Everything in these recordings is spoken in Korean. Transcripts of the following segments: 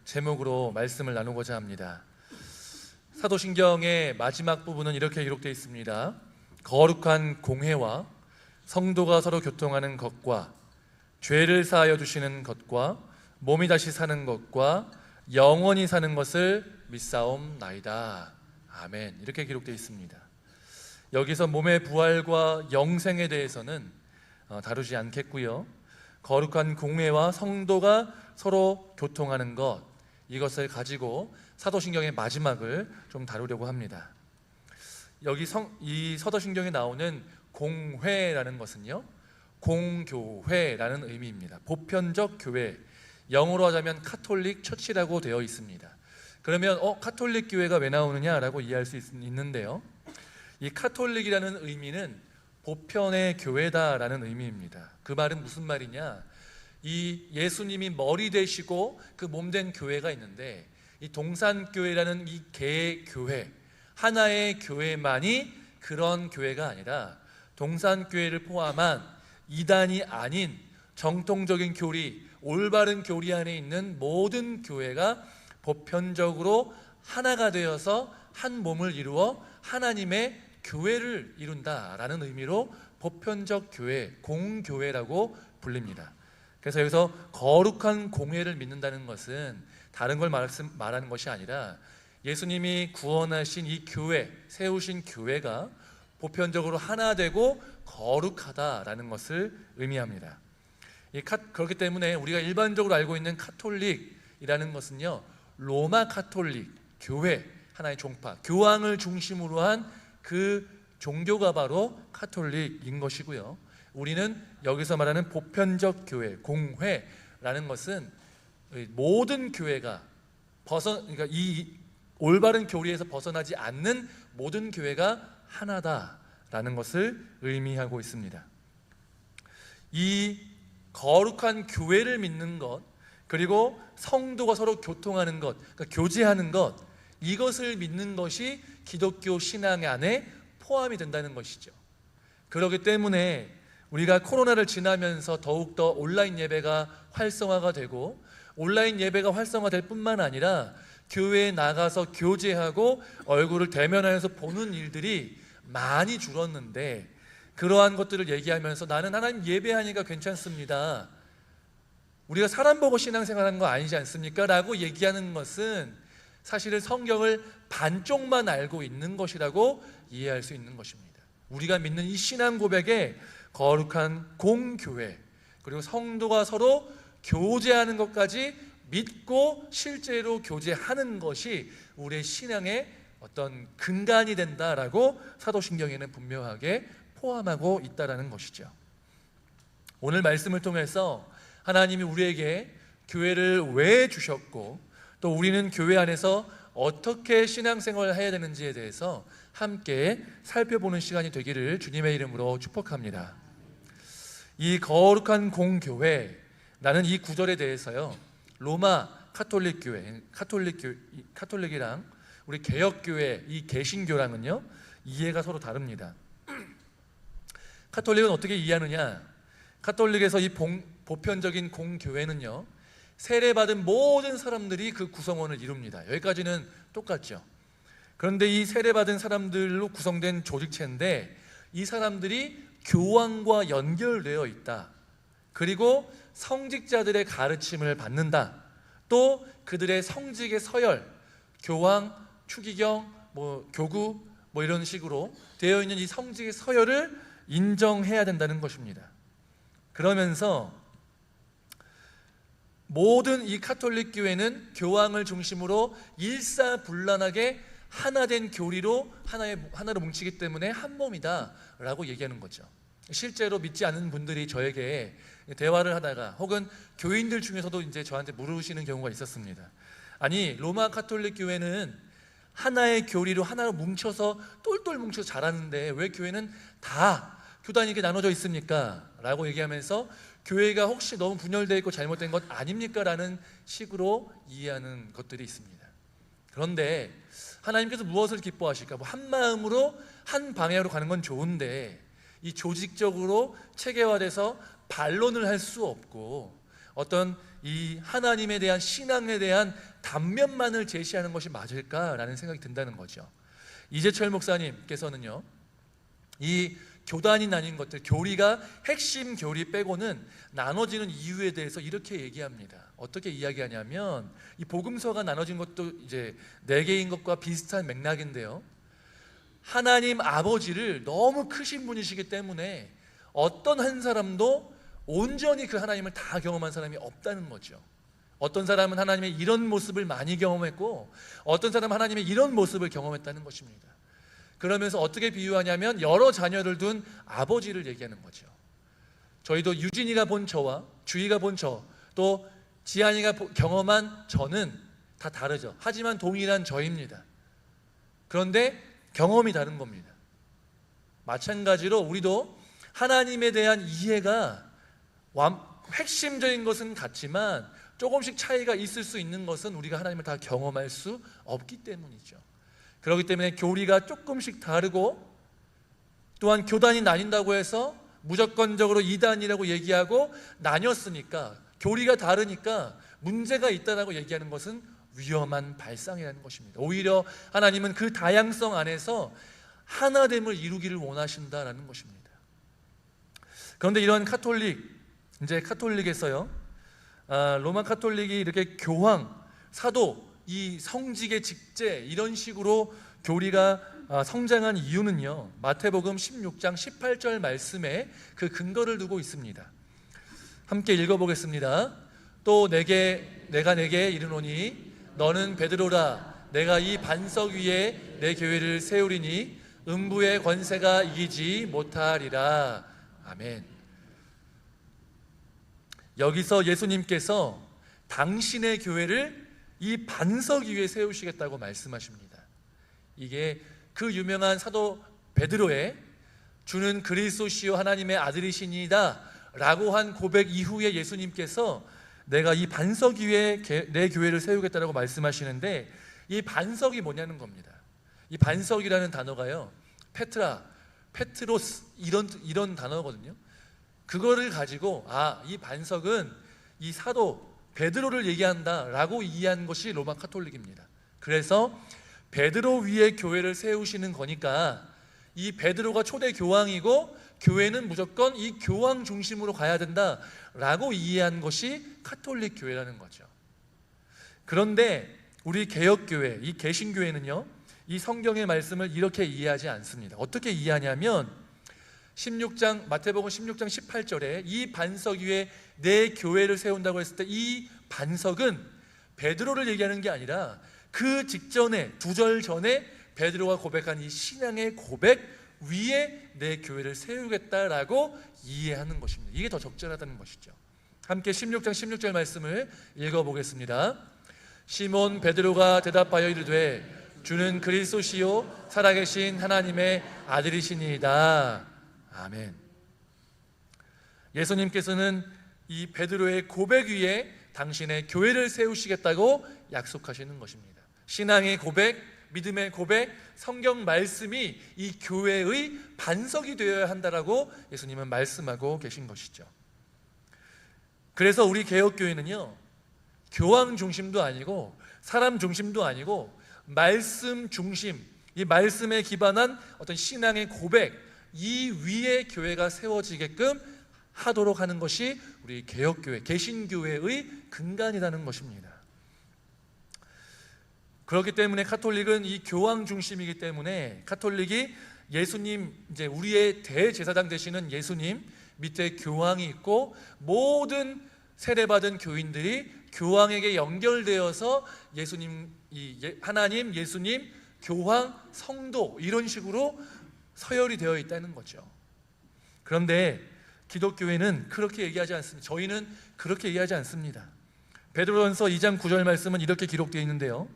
제목으로 말씀을 나누고자 합니다. 사도신경의 마지막 부분은 이렇게 기록되어 있습니다. 거룩한 공회와 성도가 서로 교통하는 것과 죄를 사하여 주시는 것과 몸이 다시 사는 것과 영원히 사는 것을 믿사옵나이다. 아멘. 이렇게 기록되어 있습니다. 여기서 몸의 부활과 영생에 대해서는 다루지 않겠고요. 거룩한 공회와 성도가 서로 교통하는 것, 이것을 가지고 사도신경의 마지막을 좀 다루려고 합니다. 여기 이 사도신경에 나오는 공회라는 것은요, 공교회라는 의미입니다. 보편적 교회, 영어로 하자면 카톨릭 처치라고 되어 있습니다. 그러면 카톨릭 교회가 왜 나오느냐라고 이해할 수 있는데요, 이 카톨릭이라는 의미는 보편의 교회다라는 의미입니다. 그 말은 무슨 말이냐, 이 예수님이 머리 되시고 그 몸된 교회가 있는데, 이 동산교회라는 이 개교회, 하나의 교회만이 그런 교회가 아니라 동산교회를 포함한 이단이 아닌 정통적인 교리, 올바른 교리 안에 있는 모든 교회가 보편적으로 하나가 되어서 한 몸을 이루어 하나님의 교회를 이룬다라는 의미로 보편적 교회, 공교회라고 불립니다. 그래서 여기서 거룩한 공회를 믿는다는 것은 다른 걸 말하는 것이 아니라 예수님이 구원하신 이 교회, 세우신 교회가 보편적으로 하나 되고 거룩하다라는 것을 의미합니다. 그렇기 때문에 우리가 일반적으로 알고 있는 카톨릭이라는 것은요, 로마 카톨릭 교회, 하나의 종파, 교황을 중심으로 한 그 종교가 바로 카톨릭인 것이고요. 우리는 여기서 말하는 보편적 교회, 공회라는 것은 모든 교회가 그러니까 이 올바른 교리에서 벗어나지 않는 모든 교회가 하나다라는 것을 의미하고 있습니다. 이 거룩한 교회를 믿는 것, 그리고 성도가 서로 교통하는 것, 그러니까 교제하는 것, 이것을 믿는 것이 기독교 신앙 안에 포함이 된다는 것이죠. 그렇기 때문에 우리가 코로나를 지나면서 더욱더 온라인 예배가 활성화가 되고, 온라인 예배가 활성화될 뿐만 아니라 교회에 나가서 교제하고 얼굴을 대면하여서 보는 일들이 많이 줄었는데, 그러한 것들을 얘기하면서 나는 하나님 예배하니까 괜찮습니다, 우리가 사람 보고 신앙생활하는 거 아니지 않습니까? 라고 얘기하는 것은 사실은 성경을 반쪽만 알고 있는 것이라고 이해할 수 있는 것입니다. 우리가 믿는 이 신앙 고백에 거룩한 공교회, 그리고 성도가 서로 교제하는 것까지 믿고 실제로 교제하는 것이 우리의 신앙의 어떤 근간이 된다라고 사도신경에는 분명하게 포함하고 있다는 것이죠. 오늘 말씀을 통해서 하나님이 우리에게 교회를 왜 주셨고, 또 우리는 교회 안에서 어떻게 신앙생활을 해야 되는지에 대해서 함께 살펴보는 시간이 되기를 주님의 이름으로 축복합니다. 이 거룩한 공교회라는 이 구절에 대해서요, 로마 카톨릭 교회, 카톨릭이랑 우리 개혁교회, 이 개신교랑은요, 이해가 서로 다릅니다. 카톨릭은 어떻게 이해하느냐, 카톨릭에서 이 보편적인 공교회는요, 세례받은 모든 사람들이 그 구성원을 이룹니다. 여기까지는 똑같죠. 그런데 이 세례받은 사람들로 구성된 조직체인데, 이 사람들이 교황과 연결되어 있다, 그리고 성직자들의 가르침을 받는다, 또 그들의 성직의 서열, 교황, 추기경, 교구 이런 식으로 되어 있는 이 성직의 서열을 인정해야 된다는 것입니다. 그러면서 모든 이 카톨릭 교회는 교황을 중심으로 일사불란하게 하나된 교리로 하나로 뭉치기 때문에 한 몸이다 라고 얘기하는 거죠. 실제로 믿지 않는 분들이 저에게 대화를 하다가, 혹은 교인들 중에서도 이제 저한테 물으시는 경우가 있었습니다. 아니, 로마 카톨릭 교회는 하나의 교리로 하나로 뭉쳐서 똘똘 뭉쳐서 잘하는데 왜 교회는 다 교단이 이렇게 나눠져 있습니까? 라고 얘기하면서 교회가 혹시 너무 분열되어 있고 잘못된 것 아닙니까? 라는 식으로 이해하는 것들이 있습니다. 그런데 하나님께서 무엇을 기뻐하실까? 한 마음으로 한 방향으로 가는 건 좋은데, 이 조직적으로 체계화돼서 반론을 할 수 없고, 어떤 이 하나님에 대한 신앙에 대한 단면만을 제시하는 것이 맞을까라는 생각이 든다는 거죠. 이재철 목사님께서는요, 이 교단이 나뉜 것들, 교리가 핵심 교리 빼고는 나눠지는 이유에 대해서 이렇게 얘기합니다. 어떻게 이야기하냐면, 이 복음서가 나눠진 것도 이제 4개인 것과 비슷한 맥락인데요, 하나님 아버지를 너무 크신 분이시기 때문에 어떤 한 사람도 온전히 그 하나님을 다 경험한 사람이 없다는 거죠. 어떤 사람은 하나님의 이런 모습을 많이 경험했고, 어떤 사람은 하나님의 이런 모습을 경험했다는 것입니다. 그러면서 어떻게 비유하냐면, 여러 자녀를 둔 아버지를 얘기하는 거죠. 저희도 유진이가 본 저와 주희가 본 저, 또 지한이가 경험한 저는 다 다르죠. 하지만 동일한 저입니다. 그런데 경험이 다른 겁니다. 마찬가지로 우리도 하나님에 대한 이해가 핵심적인 것은 같지만 조금씩 차이가 있을 수 있는 것은 우리가 하나님을 다 경험할 수 없기 때문이죠. 그렇기 때문에 교리가 조금씩 다르고, 또한 교단이 나뉜다고 해서 무조건적으로 이단이라고 얘기하고 나뉘었으니까, 교리가 다르니까 문제가 있다라고 얘기하는 것은 위험한 발상이라는 것입니다. 오히려 하나님은 그 다양성 안에서 하나됨을 이루기를 원하신다라는 것입니다. 그런데 이런 카톨릭에서요, 로마 카톨릭이 이렇게 교황, 사도, 이 성직의 직제, 이런 식으로 교리가 성장한 이유는요, 마태복음 16장 18절 말씀에 그 근거를 두고 있습니다. 함께 읽어보겠습니다. 또 내가 내게 이르노니 너는 베드로라. 내가 이 반석 위에 내 교회를 세우리니 음부의 권세가 이기지 못하리라. 아멘. 여기서 예수님께서 당신의 교회를 이 반석 위에 세우시겠다고 말씀하십니다. 이게 그 유명한 사도 베드로의 주는 그리스도시요 하나님의 아들이시니이다 라고 한 고백 이후에 예수님께서 내가 이 반석 위에 내 교회를 세우겠다라고 말씀하시는데, 이 반석이 뭐냐는 겁니다. 이 반석이라는 단어가요, 페트로스 이런 단어거든요. 그거를 가지고 이 반석은 이 사도 베드로를 얘기한다라고 이해한 것이 로마 카톨릭입니다. 그래서 베드로 위에 교회를 세우시는 거니까 이 베드로가 초대 교황이고 교회는 무조건 이 교황 중심으로 가야 된다라고 이해한 것이 카톨릭 교회라는 거죠. 그런데 우리 개혁교회, 이 개신교회는요, 이 성경의 말씀을 이렇게 이해하지 않습니다. 어떻게 이해하냐면, 마태복음 16장 18절에 이 반석 위에 내 교회를 세운다고 했을 때, 이 반석은 베드로를 얘기하는 게 아니라 그 직전에, 2절 전에 베드로가 고백한 이 신앙의 고백 위에 내 교회를 세우겠다라고 이해하는 것입니다. 이게 더 적절하다는 것이죠. 함께 16장 16절 말씀을 읽어보겠습니다. 시몬 베드로가 대답하여 이르되 주는 그리스도시요 살아계신 하나님의 아들이시니이다. 아멘. 예수님께서는 이 베드로의 고백 위에 당신의 교회를 세우시겠다고 약속하시는 것입니다. 신앙의 고백, 믿음의 고백, 성경 말씀이 이 교회의 반석이 되어야 한다라고 예수님은 말씀하고 계신 것이죠. 그래서 우리 개혁교회는요, 교황 중심도 아니고 사람 중심도 아니고 말씀 중심, 이 말씀에 기반한 어떤 신앙의 고백, 이 위에 교회가 세워지게끔 하도록 하는 것이 우리 개혁교회, 개신교회의 근간이라는 것입니다. 그렇기 때문에 카톨릭은 이 교황 중심이기 때문에 카톨릭이 예수님, 이제 우리의 대제사장 되시는 예수님 밑에 교황이 있고, 모든 세례받은 교인들이 교황에게 연결되어서 하나님, 예수님, 교황, 성도, 이런 식으로 서열이 되어 있다는 거죠. 그런데 기독교회는 그렇게 얘기하지 않습니다. 저희는 그렇게 얘기하지 않습니다. 베드로전서 2장 9절 말씀은 이렇게 기록되어 있는데요,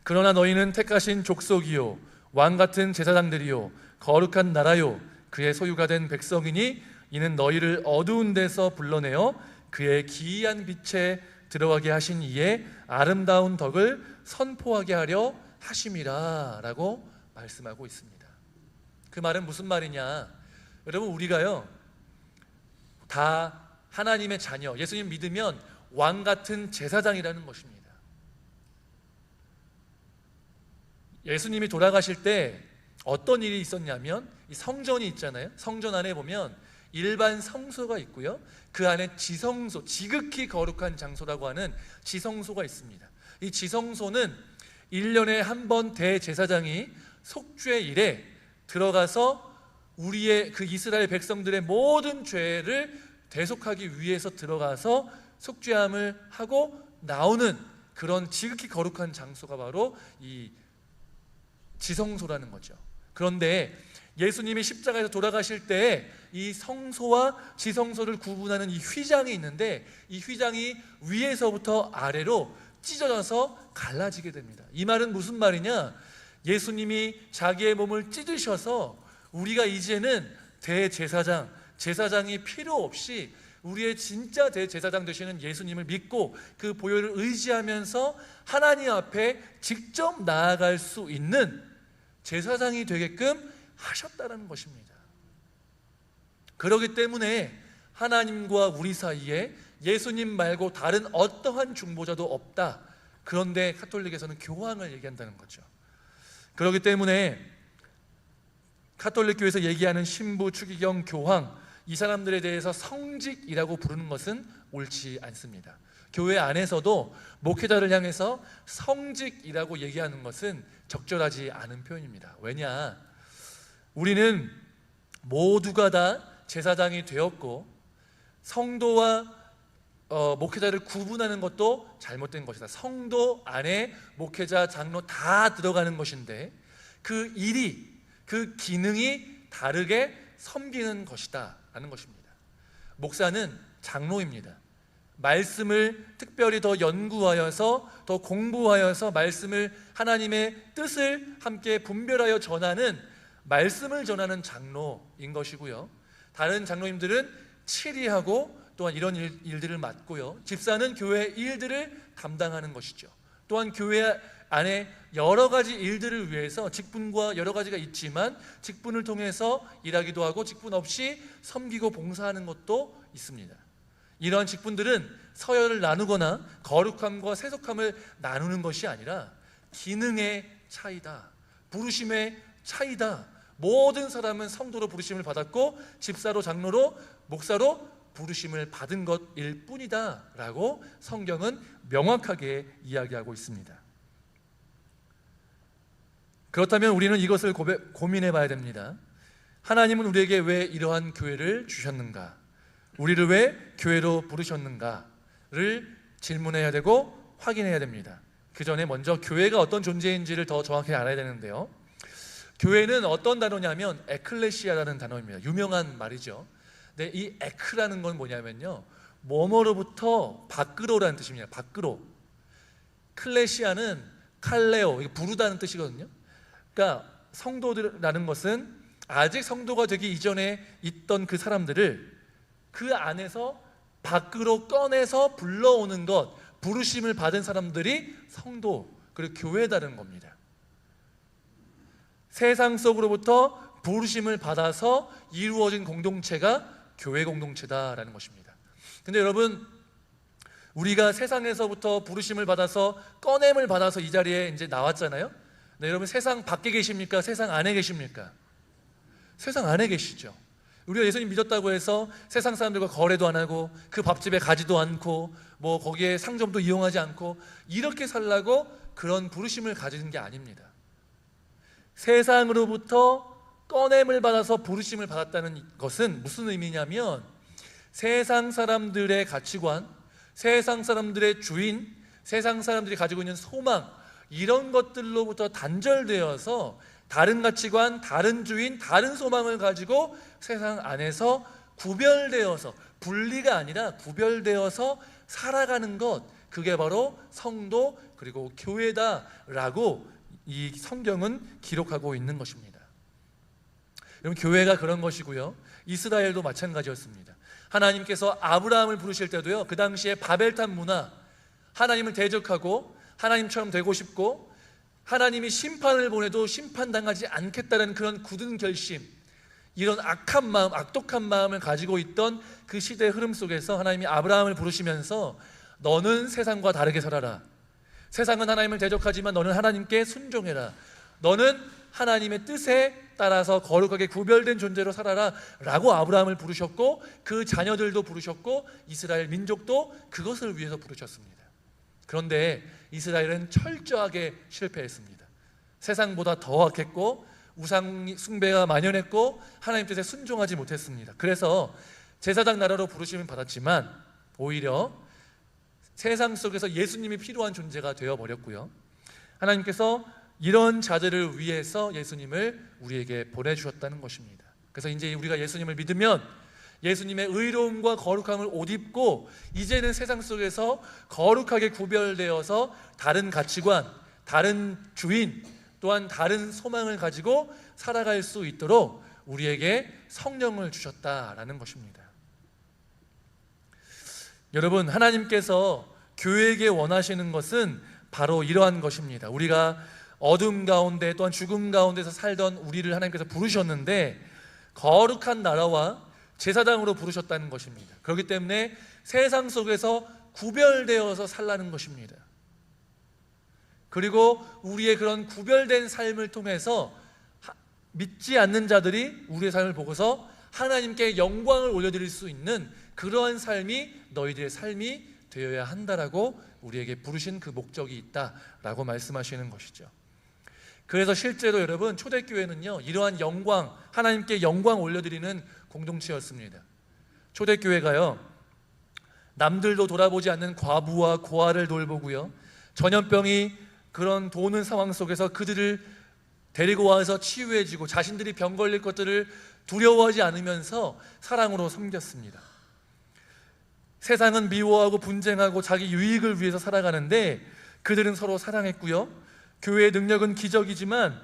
그러나 너희는 택하신 족속이요 왕같은 제사장들이요 거룩한 나라요 그의 소유가 된 백성이니 이는 너희를 어두운 데서 불러내어 그의 기이한 빛에 들어가게 하신 이의 아름다운 덕을 선포하게 하려 하심이라 라고 말씀하고 있습니다. 그 말은 무슨 말이냐? 여러분, 우리가요 다 하나님의 자녀, 예수님 믿으면 왕같은 제사장이라는 것입니다. 예수님이 돌아가실 때 어떤 일이 있었냐면, 이 성전이 있잖아요. 성전 안에 보면 일반 성소가 있고요, 그 안에 지성소, 지극히 거룩한 장소라고 하는 지성소가 있습니다. 이 지성소는 1년에 한 번 대제사장이 속죄일에 들어가서 우리의 그 이스라엘 백성들의 모든 죄를 대속하기 위해서 들어가서 속죄함을 하고 나오는 그런 지극히 거룩한 장소가 바로 이 지성소라는 거죠. 그런데 예수님이 십자가에서 돌아가실 때 이 성소와 지성소를 구분하는 이 휘장이 있는데, 이 휘장이 위에서부터 아래로 찢어져서 갈라지게 됩니다. 이 말은 무슨 말이냐? 예수님이 자기의 몸을 찢으셔서 우리가 이제는 대제사장, 제사장이 필요 없이 우리의 진짜 대제사장 되시는 예수님을 믿고 그 보혈을 의지하면서 하나님 앞에 직접 나아갈 수 있는 제사장이 되게끔 하셨다는 것입니다. 그렇기 때문에 하나님과 우리 사이에 예수님 말고 다른 어떠한 중보자도 없다. 그런데 가톨릭에서는 교황을 얘기한다는 거죠. 그렇기 때문에 가톨릭 교회에서 얘기하는 신부, 추기경, 교황, 이 사람들에 대해서 성직이라고 부르는 것은 옳지 않습니다. 교회 안에서도 목회자를 향해서 성직이라고 얘기하는 것은 적절하지 않은 표현입니다. 왜냐? 우리는 모두가 다 제사장이 되었고, 성도와 목회자를 구분하는 것도 잘못된 것이다. 성도 안에 목회자, 장로 다 들어가는 것인데 그 일이, 그 기능이 다르게 섬기는 것이다 라는 것입니다. 목사는 장로입니다. 말씀을 특별히 더 연구하여서, 더 공부하여서 말씀을, 하나님의 뜻을 함께 분별하여 전하는, 말씀을 전하는 장로인 것이고요, 다른 장로님들은 치리하고 또한 이런 일들을 맡고요, 집사는 교회 일들을 담당하는 것이죠. 또한 교회 안에 여러 가지 일들을 위해서 직분과 여러 가지가 있지만 직분을 통해서 일하기도 하고 직분 없이 섬기고 봉사하는 것도 있습니다. 이러한 직분들은 서열을 나누거나 거룩함과 세속함을 나누는 것이 아니라 기능의 차이다, 부르심의 차이다. 모든 사람은 성도로 부르심을 받았고 집사로, 장로로, 목사로 부르심을 받은 것일 뿐이다 라고 성경은 명확하게 이야기하고 있습니다. 그렇다면 우리는 이것을 고민해 봐야 됩니다. 하나님은 우리에게 왜 이러한 교회를 주셨는가? 우리를 왜 교회로 부르셨는가를 질문해야 되고 확인해야 됩니다. 그 전에 먼저 교회가 어떤 존재인지를 더 정확히 알아야 되는데요, 교회는 어떤 단어냐면 에클레시아라는 단어입니다. 유명한 말이죠. 근데 이 에크라는 건 뭐냐면요, 뭐뭐로부터 밖으로라는 뜻입니다. 밖으로. 클레시아는 칼레오, 부르다는 뜻이거든요. 그러니까 성도들이라는 것은 아직 성도가 되기 이전에 있던 그 사람들을 그 안에서 밖으로 꺼내서 불러오는 것, 부르심을 받은 사람들이 성도, 그리고 교회다는 겁니다. 세상 속으로부터 부르심을 받아서 이루어진 공동체가 교회 공동체다라는 것입니다. 근데 여러분, 우리가 세상에서부터 부르심을 받아서, 꺼냄을 받아서 이 자리에 이제 나왔잖아요. 네, 여러분, 세상 밖에 계십니까? 세상 안에 계십니까? 세상 안에 계시죠. 우리가 예수님 믿었다고 해서 세상 사람들과 거래도 안 하고 그 밥집에 가지도 않고 뭐 거기에 상점도 이용하지 않고 이렇게 살라고 그런 부르심을 가지는 게 아닙니다. 세상으로부터 꺼냄을 받아서 부르심을 받았다는 것은 무슨 의미냐면, 세상 사람들의 가치관, 세상 사람들의 주인, 세상 사람들이 가지고 있는 소망, 이런 것들로부터 단절되어서 다른 가치관, 다른 주인, 다른 소망을 가지고 세상 안에서 구별되어서, 분리가 아니라 구별되어서 살아가는 것, 그게 바로 성도 그리고 교회다라고 이 성경은 기록하고 있는 것입니다. 여러분, 교회가 그런 것이고요, 이스라엘도 마찬가지였습니다. 하나님께서 아브라함을 부르실 때도요, 그 당시에 바벨탑 문화, 하나님을 대적하고 하나님처럼 되고 싶고 하나님이 심판을 보내도 심판당하지 않겠다는 그런 굳은 결심, 이런 악한 마음, 악독한 마음을 가지고 있던 그 시대의 흐름 속에서 하나님이 아브라함을 부르시면서 너는 세상과 다르게 살아라. 세상은 하나님을 대적하지만 너는 하나님께 순종해라. 너는 하나님의 뜻에 따라서 거룩하게 구별된 존재로 살아라 라고 아브라함을 부르셨고, 그 자녀들도 부르셨고, 이스라엘 민족도 그것을 위해서 부르셨습니다. 그런데 이스라엘은 철저하게 실패했습니다. 세상보다 더 악했고 우상 숭배가 만연했고 하나님 뜻에 순종하지 못했습니다. 그래서 제사장 나라로 부르심을 받았지만 오히려 세상 속에서 예수님이 필요한 존재가 되어버렸고요, 하나님께서 이런 자들을 위해서 예수님을 우리에게 보내주셨다는 것입니다. 그래서 이제 우리가 예수님을 믿으면 예수님의 의로움과 거룩함을 옷 입고 이제는 세상 속에서 거룩하게 구별되어서 다른 가치관, 다른 주인, 또한 다른 소망을 가지고 살아갈 수 있도록 우리에게 성령을 주셨다라는 것입니다. 여러분, 하나님께서 교회에게 원하시는 것은 바로 이러한 것입니다. 우리가 어둠 가운데 또한 죽음 가운데서 살던 우리를 하나님께서 부르셨는데 거룩한 나라와 제사장으로 부르셨다는 것입니다. 그렇기 때문에 세상 속에서 구별되어서 살라는 것입니다. 그리고 우리의 그런 구별된 삶을 통해서 믿지 않는 자들이 우리의 삶을 보고서 하나님께 영광을 올려드릴 수 있는 그러한 삶이 너희들의 삶이 되어야 한다라고 우리에게 부르신 그 목적이 있다라고 말씀하시는 것이죠. 그래서 실제로 여러분, 초대교회는요 이러한 영광, 하나님께 영광 올려드리는 공동체였습니다. 초대교회가요 남들도 돌아보지 않는 과부와 고아를 돌보고요, 전염병이 그런 도는 상황 속에서 그들을 데리고 와서 치유해주고 자신들이 병 걸릴 것들을 두려워하지 않으면서 사랑으로 섬겼습니다. 세상은 미워하고 분쟁하고 자기 유익을 위해서 살아가는데 그들은 서로 사랑했고요, 교회의 능력은 기적이지만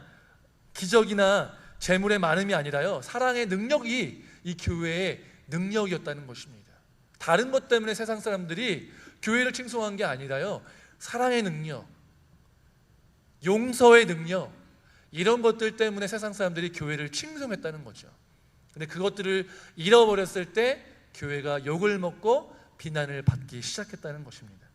기적이나 재물의 많음이 아니라요 사랑의 능력이 이 교회의 능력이었다는 것입니다. 다른 것 때문에 세상 사람들이 교회를 칭송한 게 아니라요 사랑의 능력, 용서의 능력, 이런 것들 때문에 세상 사람들이 교회를 칭송했다는 거죠. 근데 그것들을 잃어버렸을 때 교회가 욕을 먹고 비난을 받기 시작했다는 것입니다.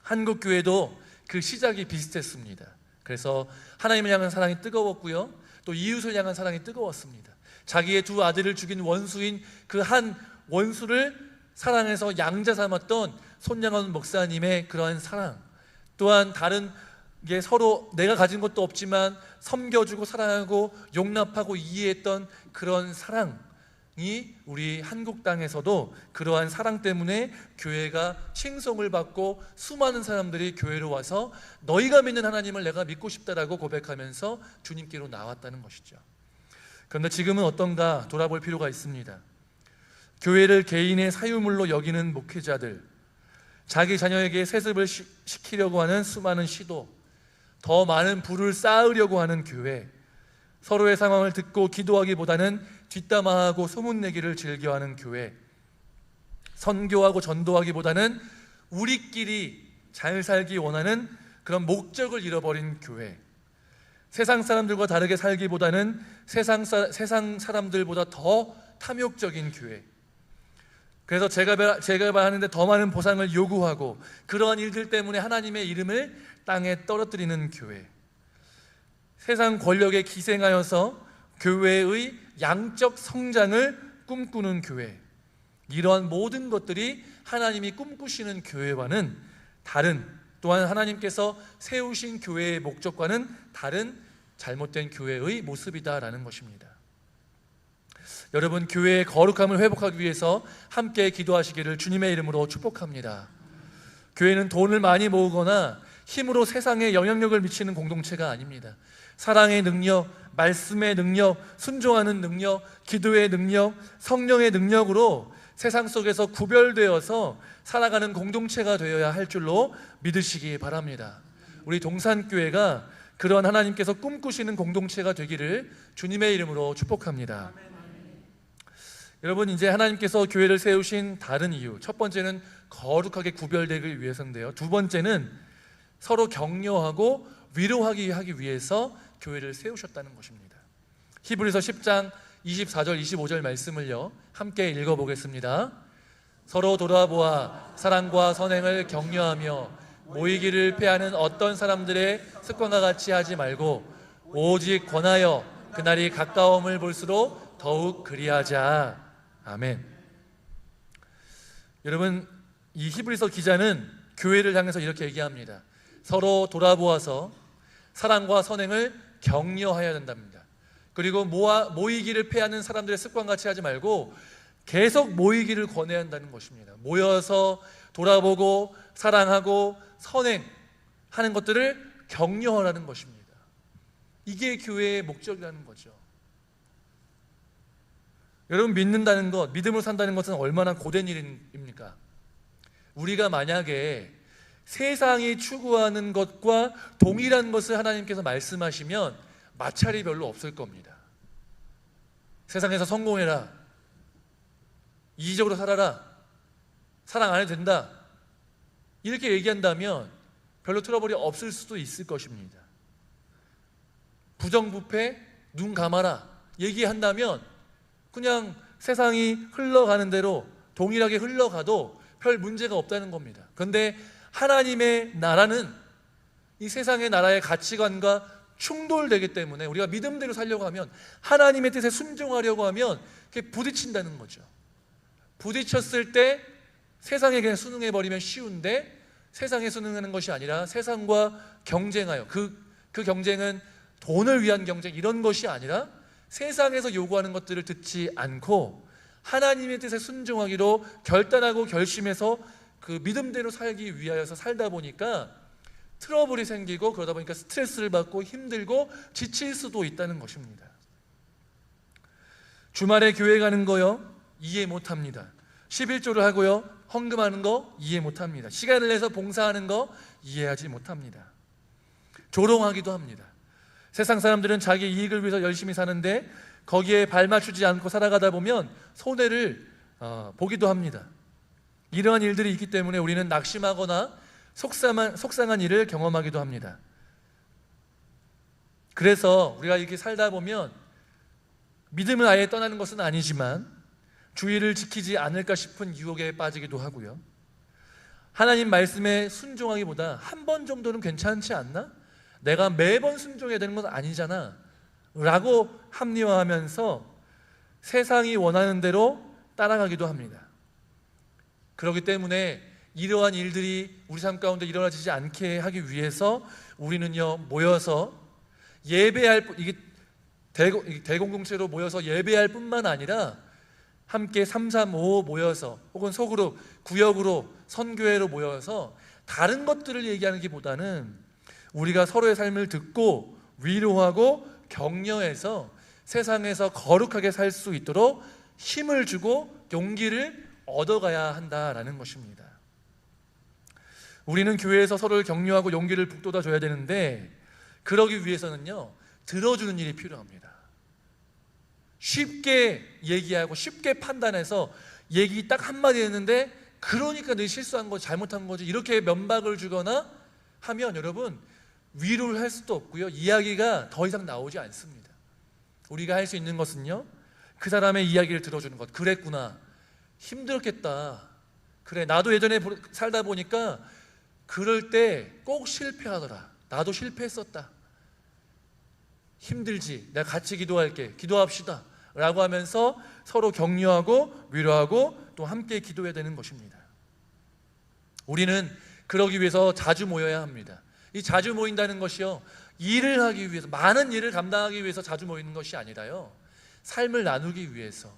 한국 교회도 그 시작이 비슷했습니다. 그래서 하나님을 향한 사랑이 뜨거웠고요, 또 이웃을 향한 사랑이 뜨거웠습니다. 자기의 두 아들을 죽인 원수인 그 한 원수를 사랑해서 양자 삼았던 손양원 목사님의 그러한 사랑, 또한 다른 게 서로 내가 가진 것도 없지만 섬겨주고 사랑하고 용납하고 이해했던 그런 사랑이 우리 한국 땅에서도 그러한 사랑 때문에 교회가 칭송을 받고 수많은 사람들이 교회로 와서 너희가 믿는 하나님을 내가 믿고 싶다라고 고백하면서 주님께로 나왔다는 것이죠. 그런데 지금은 어떤가 돌아볼 필요가 있습니다. 교회를 개인의 사유물로 여기는 목회자들, 자기 자녀에게 세습을 시키려고 하는 수많은 시도, 더 많은 부를 쌓으려고 하는 교회, 서로의 상황을 듣고 기도하기보다는 뒷담화하고 소문내기를 즐겨하는 교회, 선교하고 전도하기보다는 우리끼리 잘 살기 원하는 그런 목적을 잃어버린 교회, 세상 사람들과 다르게 살기보다는 세상 사람들보다 더 탐욕적인 교회, 그래서 재개발하는데 더 많은 보상을 요구하고 그러한 일들 때문에 하나님의 이름을 땅에 떨어뜨리는 교회, 세상 권력에 기생하여서 교회의 양적 성장을 꿈꾸는 교회, 이러한 모든 것들이 하나님이 꿈꾸시는 교회와는 다른, 또한 하나님께서 세우신 교회의 목적과는 다른 잘못된 교회의 모습이다라는 것입니다. 여러분, 교회의 거룩함을 회복하기 위해서 함께 기도하시기를 주님의 이름으로 축복합니다. 교회는 돈을 많이 모으거나 힘으로 세상에 영향력을 미치는 공동체가 아닙니다. 사랑의 능력, 말씀의 능력, 순종하는 능력, 기도의 능력, 성령의 능력으로 세상 속에서 구별되어서 살아가는 공동체가 되어야 할 줄로 믿으시기 바랍니다. 우리 동산교회가 그런 하나님께서 꿈꾸시는 공동체가 되기를 주님의 이름으로 축복합니다. 여러분, 이제 하나님께서 교회를 세우신 다른 이유, 첫 번째는 거룩하게 구별되기 위해서인데요, 두 번째는 서로 격려하고 위로하기 위해서 교회를 세우셨다는 것입니다. 히브리서 10장 24절 25절 말씀을요 함께 읽어보겠습니다. 서로 돌아보아 사랑과 선행을 격려하며 모이기를 패하는 어떤 사람들의 습관과 같이 하지 말고 오직 권하여 그날이 가까움을 볼수록 더욱 그리하자. 아멘. 여러분, 이 히브리서 기자는 교회를 향해서 이렇게 얘기합니다. 서로 돌아보아서 사랑과 선행을 격려해야 된답니다. 그리고 모이기를 패하는 사람들의 습관같이 하지 말고 계속 모이기를 권해야 한다는 것입니다. 모여서 돌아보고 사랑하고 선행하는 것들을 격려하라는 것입니다. 이게 교회의 목적이라는 거죠. 여러분, 믿는다는 것, 믿음으로 산다는 것은 얼마나 고된 일입니까? 우리가 만약에 세상이 추구하는 것과 동일한 것을 하나님께서 말씀하시면 마찰이 별로 없을 겁니다. 세상에서 성공해라, 이기적으로 살아라, 사랑 안 해도 된다, 이렇게 얘기한다면 별로 트러블이 없을 수도 있을 것입니다. 부정부패, 눈 감아라 얘기한다면 그냥 세상이 흘러가는 대로 동일하게 흘러가도 별 문제가 없다는 겁니다. 그런데 하나님의 나라는 이 세상의 나라의 가치관과 충돌되기 때문에 우리가 믿음대로 살려고 하면, 하나님의 뜻에 순종하려고 하면 그게 부딪힌다는 거죠. 부딪혔을 때 세상에 그냥 순응해버리면 쉬운데, 세상에 순응하는 것이 아니라 세상과 경쟁하여, 그 경쟁은 돈을 위한 경쟁 이런 것이 아니라 세상에서 요구하는 것들을 듣지 않고 하나님의 뜻에 순종하기로 결단하고 결심해서 그 믿음대로 살기 위하여서 살다 보니까 트러블이 생기고, 그러다 보니까 스트레스를 받고 힘들고 지칠 수도 있다는 것입니다. 주말에 교회 가는 거요, 이해 못합니다. 11조를 하고요, 헌금하는 거 이해 못합니다. 시간을 내서 봉사하는 거 이해하지 못합니다. 조롱하기도 합니다. 세상 사람들은 자기 이익을 위해서 열심히 사는데 거기에 발맞추지 않고 살아가다 보면 손해를 보기도 합니다. 이러한 일들이 있기 때문에 우리는 낙심하거나 속상한 일을 경험하기도 합니다. 그래서 우리가 이렇게 살다 보면 믿음을 아예 떠나는 것은 아니지만 주의를 지키지 않을까 싶은 유혹에 빠지기도 하고요, 하나님 말씀에 순종하기보다 한 번 정도는 괜찮지 않나? 내가 매번 순종해야 되는 건 아니잖아 라고 합리화하면서 세상이 원하는 대로 따라가기도 합니다. 그렇기 때문에 이러한 일들이 우리 삶 가운데 일어나지 않게 하기 위해서 우리는요, 모여서 예배할, 이게 대공동체로 모여서 예배할 뿐만 아니라 함께 335 모여서, 혹은 소그룹, 구역으로, 선교회로 모여서 다른 것들을 얘기하는 것보다는 우리가 서로의 삶을 듣고 위로하고 격려해서 세상에서 거룩하게 살 수 있도록 힘을 주고 용기를 얻어가야 한다라는 것입니다. 우리는 교회에서 서로를 격려하고 용기를 북돋아 줘야 되는데, 그러기 위해서는요, 들어주는 일이 필요합니다. 쉽게 얘기하고 쉽게 판단해서 얘기 딱 한마디 했는데 그러니까 내 실수한 거, 잘못한 거지, 이렇게 면박을 주거나 하면 여러분 위로를 할 수도 없고요, 이야기가 더 이상 나오지 않습니다. 우리가 할 수 있는 것은요, 그 사람의 이야기를 들어주는 것. 그랬구나, 힘들었겠다, 그래 나도 예전에 살다 보니까 그럴 때 꼭 실패하더라, 나도 실패했었다, 힘들지, 내가 같이 기도할게, 기도합시다 라고 하면서 서로 격려하고 위로하고 또 함께 기도해야 되는 것입니다. 우리는 그러기 위해서 자주 모여야 합니다. 이 자주 모인다는 것이요, 일을 하기 위해서, 많은 일을 감당하기 위해서 자주 모이는 것이 아니라요, 삶을 나누기 위해서,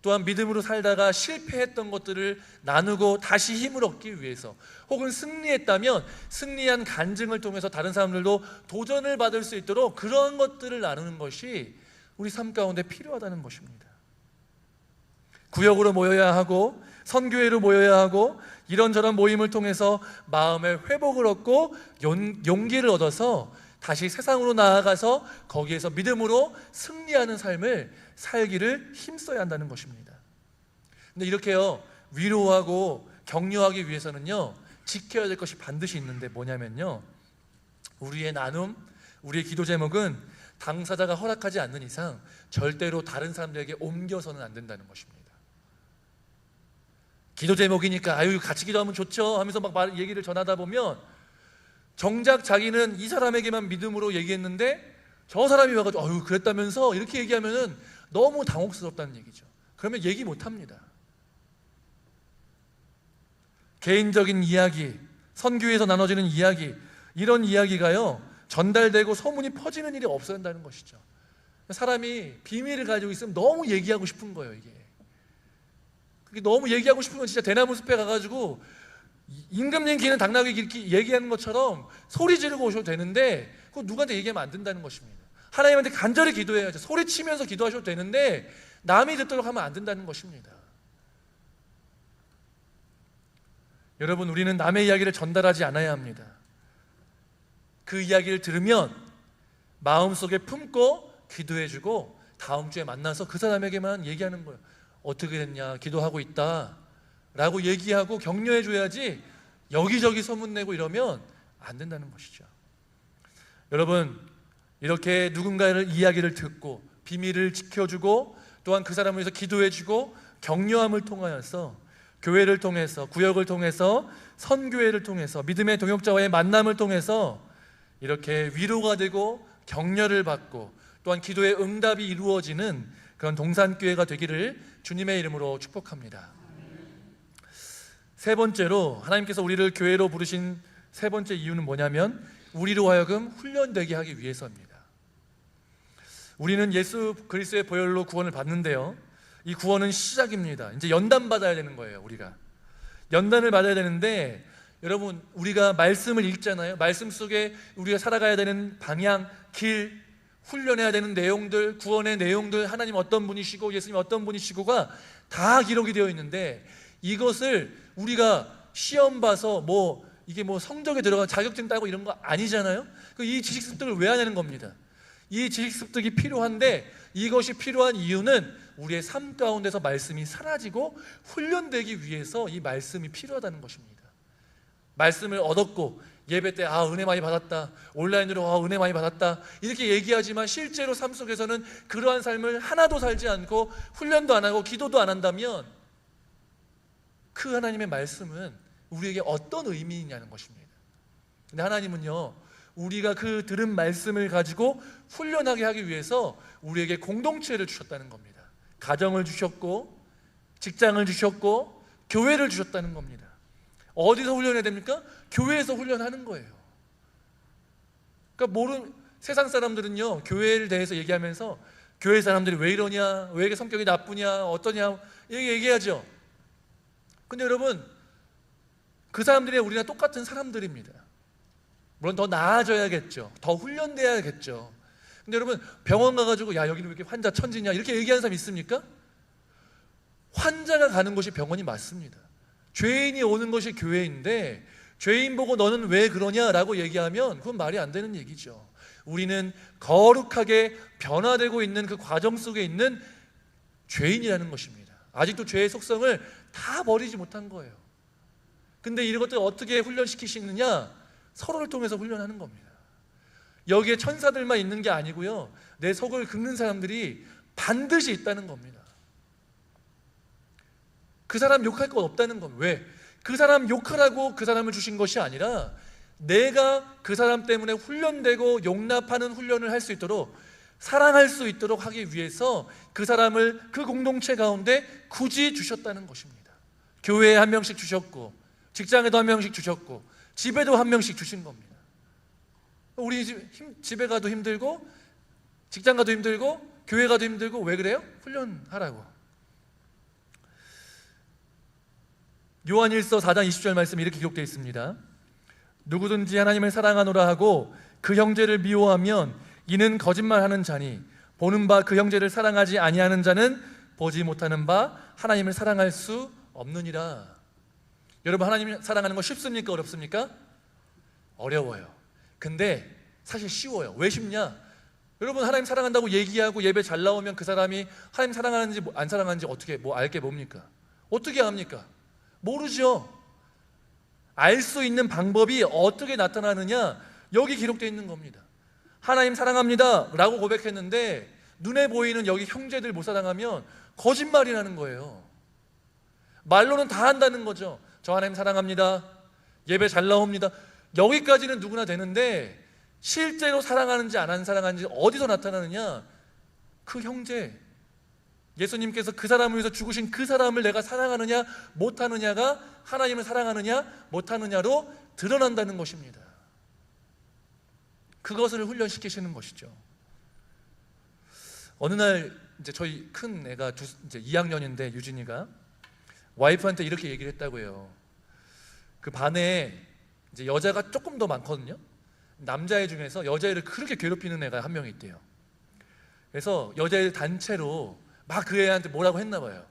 또한 믿음으로 살다가 실패했던 것들을 나누고 다시 힘을 얻기 위해서, 혹은 승리했다면 승리한 간증을 통해서 다른 사람들도 도전을 받을 수 있도록 그런 것들을 나누는 것이 우리 삶 가운데 필요하다는 것입니다. 구역으로 모여야 하고 선교회로 모여야 하고, 이런저런 모임을 통해서 마음의 회복을 얻고 용기를 얻어서 다시 세상으로 나아가서 거기에서 믿음으로 승리하는 삶을 살기를 힘써야 한다는 것입니다. 근데 이렇게요, 위로하고 격려하기 위해서는요, 지켜야 될 것이 반드시 있는데 뭐냐면요, 우리의 나눔, 우리의 기도 제목은 당사자가 허락하지 않는 이상 절대로 다른 사람들에게 옮겨서는 안 된다는 것입니다. 기도 제목이니까 아유 같이 기도하면 좋죠 하면서 막 얘기를 전하다 보면 정작 자기는 이 사람에게만 믿음으로 얘기했는데 저 사람이 와가지고 어휴 그랬다면서 이렇게 얘기하면은 너무 당혹스럽다는 얘기죠. 그러면 얘기 못합니다. 개인적인 이야기, 선교에서 나눠지는 이야기, 이런 이야기가요 전달되고 소문이 퍼지는 일이 없어야 한다는 것이죠. 사람이 비밀을 가지고 있으면 너무 얘기하고 싶은 거예요. 이게 그게 너무 얘기하고 싶으면 진짜 대나무 숲에 가가지고 임금님 기는 당나귀 이렇게 얘기하는 것처럼 소리 지르고 오셔도 되는데 그거 누구한테 얘기하면 안 된다는 것입니다. 하나님한테 간절히 기도해야죠. 소리치면서 기도하셔도 되는데 남이 듣도록 하면 안 된다는 것입니다. 여러분, 우리는 남의 이야기를 전달하지 않아야 합니다. 그 이야기를 들으면 마음속에 품고 기도해주고 다음 주에 만나서 그 사람에게만 얘기하는 거예요. 어떻게 됐냐, 기도하고 있다 라고 얘기하고 격려해줘야지 여기저기 소문내고 이러면 안 된다는 것이죠. 여러분, 이렇게 누군가의 이야기를 듣고 비밀을 지켜주고 또한 그 사람을 위해서 기도해주고 격려함을 통하여서 교회를 통해서, 구역을 통해서, 선교회를 통해서, 믿음의 동역자와의 만남을 통해서 이렇게 위로가 되고 격려를 받고 또한 기도의 응답이 이루어지는 그런 동산교회가 되기를 주님의 이름으로 축복합니다. 세 번째로 하나님께서 우리를 교회로 부르신 세 번째 이유는 뭐냐면 우리로 하여금 훈련되게 하기 위해서입니다. 우리는 예수 그리스도의 보혈로 구원을 받는데요, 이 구원은 시작입니다. 이제 연단 받아야 되는 거예요. 우리가 연단을 받아야 되는데, 여러분, 우리가 말씀을 읽잖아요. 말씀 속에 우리가 살아가야 되는 방향, 길, 훈련해야 되는 내용들, 구원의 내용들, 하나님 어떤 분이시고 예수님 어떤 분이시고가 다 기록이 되어 있는데, 이것을 우리가 시험 봐서 이게 성적에 들어가 자격증 따고 이런 거 아니잖아요. 이 지식 습득을 왜 하냐는 겁니다. 이 지식 습득이 필요한데, 이것이 필요한 이유는 우리의 삶 가운데서 말씀이 사라지고 훈련되기 위해서 이 말씀이 필요하다는 것입니다. 말씀을 얻었고 예배 때 은혜 많이 받았다, 온라인으로 은혜 많이 받았다 이렇게 얘기하지만 실제로 삶 속에서는 그러한 삶을 하나도 살지 않고 훈련도 안 하고 기도도 안 한다면 그 하나님의 말씀은 우리에게 어떤 의미이냐는 것입니다. 근데 하나님은요, 우리가 그 들은 말씀을 가지고 훈련하게 하기 위해서 우리에게 공동체를 주셨다는 겁니다. 가정을 주셨고 직장을 주셨고 교회를 주셨다는 겁니다. 어디서 훈련해야 됩니까? 교회에서 훈련하는 거예요. 그러니까 세상 사람들은요, 교회에 대해서 얘기하면서 교회 사람들이 왜 이러냐, 왜 이렇게 성격이 나쁘냐, 어떠냐 이렇게 얘기하죠. 근데 여러분, 그 사람들이 우리랑 똑같은 사람들입니다. 물론 더 나아져야겠죠. 더 훈련돼야겠죠. 근데 여러분, 병원 가가지고 야 여기는 왜 이렇게 환자 천지냐 이렇게 얘기하는 사람 있습니까? 환자가 가는 곳이 병원이 맞습니다. 죄인이 오는 것이 교회인데 죄인 보고 너는 왜 그러냐라고 얘기하면 그건 말이 안 되는 얘기죠. 우리는 거룩하게 변화되고 있는 그 과정 속에 있는 죄인이라는 것입니다. 아직도 죄의 속성을 다 버리지 못한 거예요. 근데 이런 것들 어떻게 훈련시키시느냐? 서로를 통해서 훈련하는 겁니다. 여기에 천사들만 있는 게 아니고요, 내 속을 긁는 사람들이 반드시 있다는 겁니다. 그 사람 욕할 것 없다는 겁니다. 왜? 그 사람 욕하라고 그 사람을 주신 것이 아니라 내가 그 사람 때문에 훈련되고 용납하는 훈련을 할 수 있도록, 사랑할 수 있도록 하기 위해서 그 사람을 그 공동체 가운데 굳이 주셨다는 것입니다. 교회에 한 명씩 주셨고 직장에도 한 명씩 주셨고 집에도 한 명씩 주신 겁니다. 우리 집에 가도 힘들고 직장 가도 힘들고 교회 가도 힘들고 왜 그래요? 훈련하라고. 요한일서 4장 20절 말씀 이렇게 기록되어 있습니다. 누구든지 하나님을 사랑하노라 하고 그 형제를 미워하면 이는 거짓말하는 자니 보는 바 그 형제를 사랑하지 아니하는 자는 보지 못하는 바 하나님을 사랑할 수 없느니라. 여러분, 하나님을 사랑하는 거 쉽습니까? 어렵습니까? 어려워요. 근데 사실 쉬워요. 왜 쉽냐? 여러분, 하나님 사랑한다고 얘기하고 예배 잘 나오면 그 사람이 하나님 사랑하는지 안 사랑하는지 어떻게 알게 뭡니까? 어떻게 압니까? 모르죠. 알 수 있는 방법이 어떻게 나타나느냐? 여기 기록되어 있는 겁니다. 하나님 사랑합니다 라고 고백했는데 눈에 보이는 여기 형제들 못 사랑하면 거짓말이라는 거예요. 말로는 다 한다는 거죠. 저 하나님 사랑합니다, 예배 잘 나옵니다, 여기까지는 누구나 되는데 실제로 사랑하는지 안 사랑하는지 어디서 나타나느냐? 그 형제, 예수님께서 그 사람을 위해서 죽으신 그 사람을 내가 사랑하느냐 못하느냐가 하나님을 사랑하느냐 못하느냐로 드러난다는 것입니다. 그것을 훈련시키시는 것이죠. 어느 날 이제 저희 큰 애가 이제 2학년인데 유진이가 와이프한테 이렇게 얘기를 했다고 해요. 그 반에 이제 여자가 조금 더 많거든요. 남자애 중에서 여자애를 그렇게 괴롭히는 애가 한 명 있대요. 그래서 여자애 단체로 막 그 애한테 뭐라고 했나 봐요.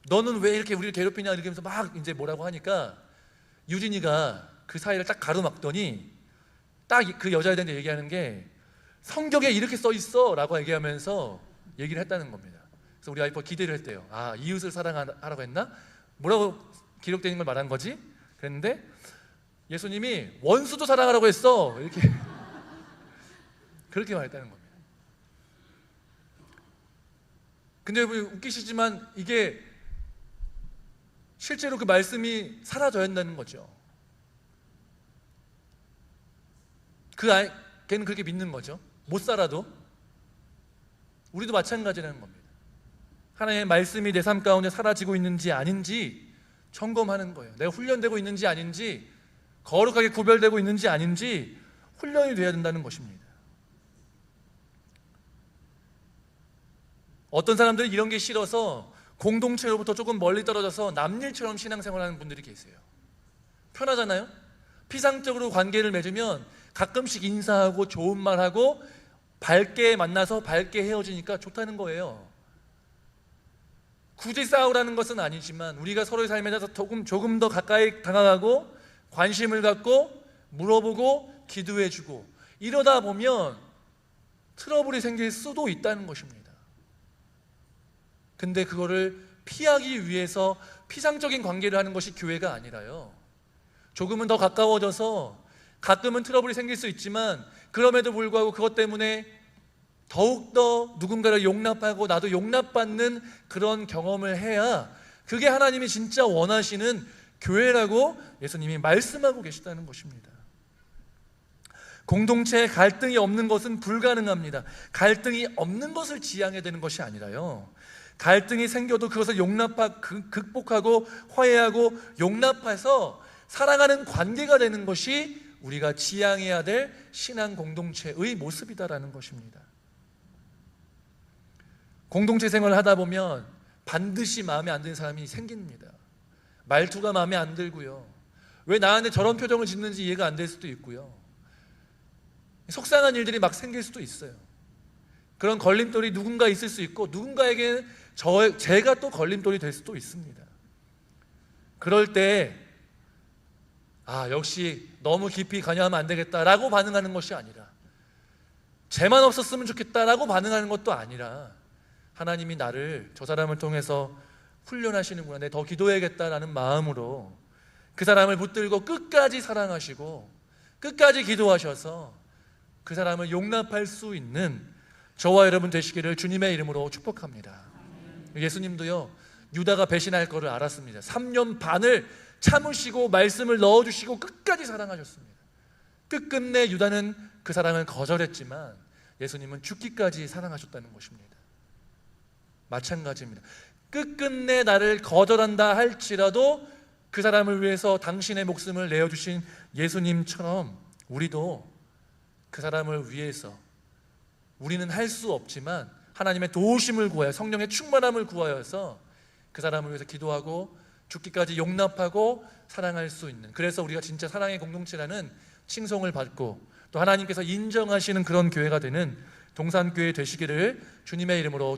너는 왜 이렇게 우리를 괴롭히냐 이렇게 하면서 막 이제 뭐라고 하니까 유진이가 그 사이를 딱 가로막더니 딱 그 여자애한테 얘기하는 게 성경에 이렇게 써 있어 라고 얘기하면서 얘기를 했다는 겁니다. 그래서 우리 와이프가 기대를 했대요. 아, 이웃을 사랑하라고 했나? 뭐라고 기록되어 있는 걸 말한 거지? 그랬는데 예수님이 원수도 사랑하라고 했어 이렇게 그렇게 말했다는 겁니다. 근데 웃기시지만 이게 실제로 그 말씀이 사라져야 한다는 거죠. 걔는 그렇게 믿는 거죠. 못 살아도. 우리도 마찬가지라는 겁니다. 하나님의 말씀이 내 삶 가운데 사라지고 있는지 아닌지 점검하는 거예요. 내가 훈련되고 있는지 아닌지, 거룩하게 구별되고 있는지 아닌지 훈련이 돼야 된다는 것입니다. 어떤 사람들은 이런 게 싫어서 공동체로부터 조금 멀리 떨어져서 남일처럼 신앙생활하는 분들이 계세요. 편하잖아요. 피상적으로 관계를 맺으면 가끔씩 인사하고 좋은 말하고 밝게 만나서 밝게 헤어지니까 좋다는 거예요. 굳이 싸우라는 것은 아니지만 우리가 서로의 삶에 대해서 조금 더 가까이 다가가고 관심을 갖고 물어보고 기도해주고 이러다 보면 트러블이 생길 수도 있다는 것입니다. 근데 그거를 피하기 위해서 피상적인 관계를 하는 것이 교회가 아니라요, 조금은 더 가까워져서 가끔은 트러블이 생길 수 있지만 그럼에도 불구하고 그것 때문에 더욱더 누군가를 용납하고 나도 용납받는 그런 경험을 해야 그게 하나님이 진짜 원하시는 교회라고 예수님이 말씀하고 계시다는 것입니다. 공동체에 갈등이 없는 것은 불가능합니다. 갈등이 없는 것을 지향해야 되는 것이 아니라요, 갈등이 생겨도 그것을 극복하고 화해하고 용납해서 사랑하는 관계가 되는 것이 우리가 지향해야 될 신앙 공동체의 모습이다라는 것입니다. 공동체 생활을 하다 보면 반드시 마음에 안 드는 사람이 생깁니다. 말투가 마음에 안 들고요, 왜 나한테 저런 표정을 짓는지 이해가 안 될 수도 있고요, 속상한 일들이 막 생길 수도 있어요. 그런 걸림돌이 누군가 있을 수 있고 누군가에게는 제가 또 걸림돌이 될 수도 있습니다. 그럴 때 역시 너무 깊이 관여하면 안 되겠다라고 반응하는 것이 아니라, 쟤만 없었으면 좋겠다라고 반응하는 것도 아니라, 하나님이 나를 저 사람을 통해서 훈련하시는구나, 내가 더 기도해야겠다라는 마음으로 그 사람을 붙들고 끝까지 사랑하시고 끝까지 기도하셔서 그 사람을 용납할 수 있는 저와 여러분 되시기를 주님의 이름으로 축복합니다. 예수님도요, 유다가 배신할 거를 알았습니다. 3년 반을 참으시고 말씀을 넣어주시고 끝까지 사랑하셨습니다. 끝끝내 유다는 그 사랑을 거절했지만 예수님은 죽기까지 사랑하셨다는 것입니다. 마찬가지입니다. 끝끝내 나를 거절한다 할지라도 그 사람을 위해서 당신의 목숨을 내어주신 예수님처럼 우리도 그 사람을 위해서, 우리는 할 수 없지만 하나님의 도우심을 구하여 성령의 충만함을 구하여서 그 사람을 위해서 기도하고 죽기까지 용납하고 사랑할 수 있는, 그래서 우리가 진짜 사랑의 공동체라는 칭송을 받고 또 하나님께서 인정하시는 그런 교회가 되는 동산교회 되시기를 주님의 이름으로